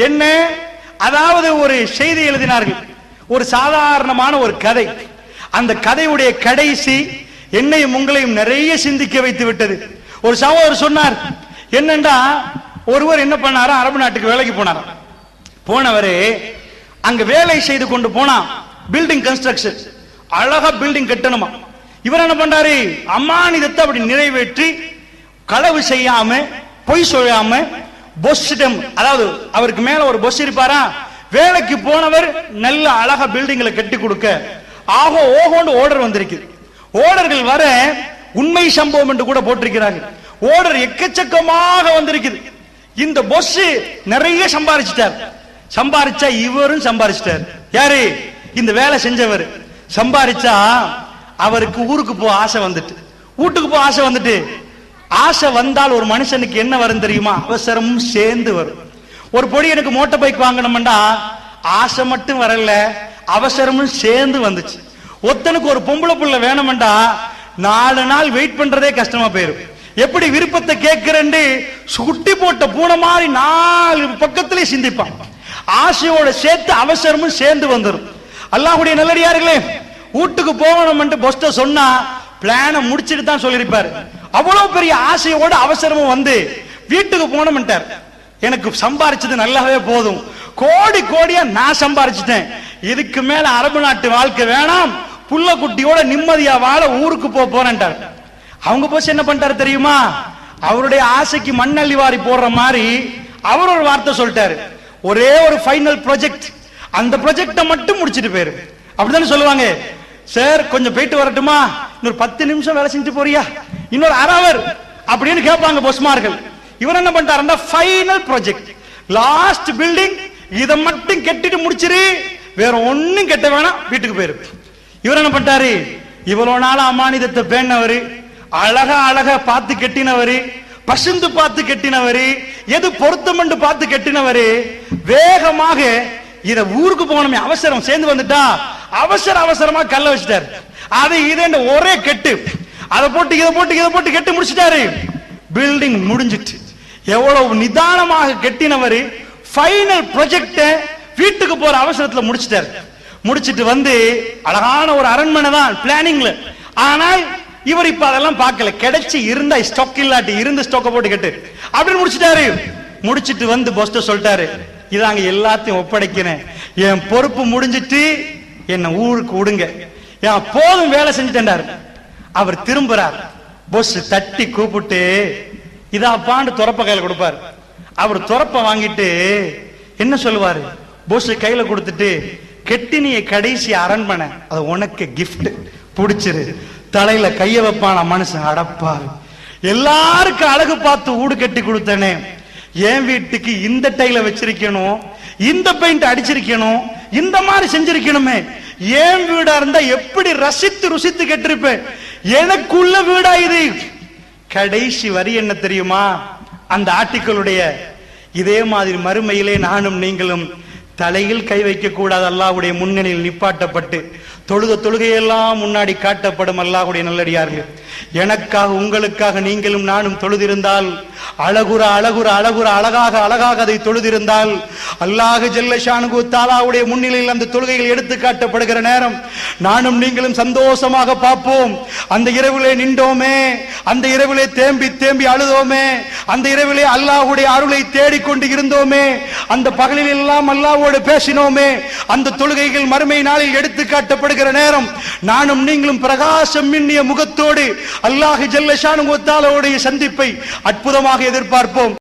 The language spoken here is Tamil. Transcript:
என்ன, அதாவது ஒரு செய்தி எழுதினார்கள், ஒரு சாதாரணமான ஒரு கதை. அந்த கதையுடைய கடைசி என்னையும் உங்களையும் நிறைய சிந்திக்க வைத்து விட்டது. ஒரு சகோதரர் சொன்னார், என்னண்டா ஒருவர் என்ன பண்ணாரா, அரபு நாட்டுக்கு வேலைக்கு போனாராம். போனவரு அங்க வேலை செய்து கொண்டு போனா, பில்டிங் கன்ஸ்ட்ரக்ஷன், அழகா பில்டிங் கட்டணுமா. இவர் என்ன பண்றாரு, அம்மானிதத்தை அப்படி நிறைவேற்றி களவு செய்யாம பொய் சொல்லாம பொஸ்டம், அதாவது அவருக்கு மேல ஒரு பொஸ் இருப்பாரா, வேலைக்கு போனவர் நல்ல அழகா பில்டிங்ல கட்டி கொடுக்க ஆகோ ஓகோன்னு ஆர்டர் வந்திருக்கு. ஆர்டர்கள் வர உண்மை சம்பவம் என்று கூட போட்டிருக்கிறார்கள். ஆர்டர் எக்கச்சக்கமாக வந்திருக்குது. இந்த பொஸ் நிறைய சம்பாதிச்சிட்டார். சம்பாதிச்சா இவரும் சம்பாதிச்சிட்டார். யாரு, இந்த வேலை செஞ்சவர் சம்பாதிச்சா அவருக்கு ஊருக்கு போக ஆசை வந்துட்டு, வீட்டுக்கு போக ஆசை வந்துட்டு. ஆசை வந்தால் ஒரு மனுஷனுக்கு என்ன வரும் தெரியுமா, அவசரமும் சேர்ந்து வரும். ஒரு பொடி எனக்கு மோட்டார் பைக் வாங்கணும்டா, ஆசை மட்டும் வரல, அவசரமும் சேர்ந்து வந்துச்சு. ஒத்தனுக்கு ஒரு பொம்பளை புள்ள வேணும்டா, 4 நாள் வெயிட் பண்றதே கஷ்டமா போயிரும். எப்படி விருப்பத்தை கேட்கிறேன்னு சுட்டி போட்ட பூனை மாதிரி 4 பக்கத்திலே சிந்திப்பான். ஆசையோட சேர்த்து அவசரமும் சேர்ந்து வந்துடும். அல்லாஹ்வுடைய நல்லடியார்களே, வீட்டுக்கு போகணும் என்று பொஸ்ட சொன்னா பிளான முடிச்சிட்டு தான் சொல்லியிருப்பாரு. அவ்வளவு பெரிய ஆசையோட அவசரமும் வந்து வீட்டுக்கு போனோம்ட்டார். எனக்கு சம்பாரிச்சது நல்லாவே போதும், கோடி கோடியா நான் சம்பாரிச்சிட்டேன், இதுக்கு மேல அரபு நாட்டு வாழ்க்கை வேணாம், புள்ள குட்டியோட நிம்மதியா வாழ ஊருக்கு போறேன்ட்டார். அவங்க போய் என்ன பண்ணிட்டாரு தெரியுமா, அவருடைய ஆசைக்கு மண்ணள்ளி வாரி போடுற மாதிரி அவர் ஒரு வார்த்தை சொல்லிட்டாரு, ஒரே ஒரு ஃபைனல் ப்ராஜெக்ட், அந்த ப்ராஜெக்ட மட்டும் முடிச்சிட்டு போயிரு. அப்படித்தானே சொல்லுவாங்க. சார் கொஞ்சம் போயிட்டு வரட்டுமா, இன்னொரு 10 நிமிஷம் வேலை செஞ்சுட்டு போறியா, இன்னொரு அரை அவர் அப்படின்னு கேட்பாங்க பொஸ்மார்கள். இவர் என்ன பண்ணிட்டாருன்னா ஃபைனல் ப்ராஜெக்ட், லாஸ்ட் பில்டிங், இதை மட்டும் கட்டிட்டு முடிச்சிரு, வேற ஒன்னும் கட்ட வேணாம், வீட்டுக்கு போயிரு. இவர் என்ன பண்ணிட்டாரு, இவ்வளவு நாள் அமானிதத்தை பேணவரு, அழகா அழகா பார்த்து கட்டினவரு, பசுந்து பார்த்து கட்டினவரு, எது பொருத்தம் என்று பார்த்து கட்டினவரு, வேகமாக இத ஊருக்கு போகணுமே அவசரம் சேர்ந்து வந்துட்டா அவசரமா கல்ல வச்சுட்டாரு. அது இது ஒரே கெட்டு, அதை போட்டு இதை போட்டு இதை போட்டு கெட்டு முடிச்சிட்டாரு. பில்டிங் முடிஞ்சிட்டு எவ்வளவு நிதானமாக கட்டினவரு ஃபைனல் ப்ராஜெக்ட வீட்டுக்கு போற அவசரத்துல முடிச்சிட்டாரு. முடிச்சிட்டு வந்து அழகான ஒரு அரண்மனை தான் பிளானிங்ல. ஆனால் இவர் இப்ப அதெல்லாம் பார்க்கல, கிடைச்சி இருந்தா ஸ்டாக் இல்லாட்டி இருந்து ஸ்டாக்க போட்டு கட்டு அப்படின்னு முடிச்சிட்டாரு. முடிச்சிட்டு வந்து பொஸ்ட சொல்லிட்டாரு, இதாங்க எல்லாத்தையும் ஒப்படைக்கிறேன், என் பொறுப்பு முடிஞ்சிட்டு என்ன ஊருக்கு விடுங்க, என் போதும் வேலை செஞ்சுட்டாரு. அவர் திரும்புறார், பொஸ் தட்டி கூப்பிட்டு இதாப்பாண்டு துறப்ப கையில கொடுப்பாரு. அவர் துறப்ப வாங்கிட்டு என்ன சொல்லுவாரு, பொஸ் கையில கொடுத்துட்டு, கெட்டினிய கடைசி அரண்மனை அது உனக்கு கிஃப்ட், புடிச்சிரு. தலையில கைய வைப்பான மனுஷன், அடப்பாரு, எல்லாருக்கும் அழகு பார்த்து ஊடு கட்டி கொடுத்தனே, என் வீட்டுக்கு இந்த டைல வச்சிருக்கணும், இந்த பெயிண்ட் அடிச்சிருக்கணும், இந்த மாதிரி செஞ்சிருக்கணுமே, என் வீடா இருந்தா எப்படி ரசித்து ருசித்து கெட்டிருப்பேன், எனக்குள்ள வீடா இது. கடைசி வரி என்ன தெரியுமா, அந்த ஆர்டிக்கிளுடைய, இதே மாதிரி மறுமையிலே நானும் நீங்களும் தலையில் கை வைக்க கூடாது, அல்லாஹ்வுடைய முன்னணியில் நிப்பாட்டப்பட்டு தொழுகையெல்லாம் முன்னாடி காட்டப்படும். அல்லாஹ்வுடைய நல்லடியார்கள், எனக்காக உங்களுக்காக நீங்களும் நானும் தொழுதிருந்தால், அழகுற அழகுற அழகுற அழகாக அழகாக அதை தொழுதிருந்தால், அல்லாஹ் ஜல்ல ஷானுஹு தஆலாவுடைய முன்னிலையில் அந்த தொழுகைகள் எடுத்து காட்டப்படுகிற நேரம் நானும் நீங்களும் சந்தோஷமாக பார்ப்போம். அந்த இரவிலே நின்றோமே, அந்த இரவிலே தேம்பி தேம்பி அழுதோமே, அந்த இரவிலே அல்லாஹ்வுடைய அருளை தேடிக்கொண்டு இருந்தோமே, அந்த பகலில் எல்லாம் அல்லாஹ்வோடு பேசினோமே, அந்த தொழுகைகள் மறுமை நாளில் எடுத்து காட்டப்படுகிற நேரம் நானும் நீங்களும் பிரகாசம் மின்னிய முகத்தோடு அல்லாஹ் ஜல்ல ஷானுஹு தஆலாவுடைய சந்திப்பை அற்புதமாக எதிர்பார்ப்போம்.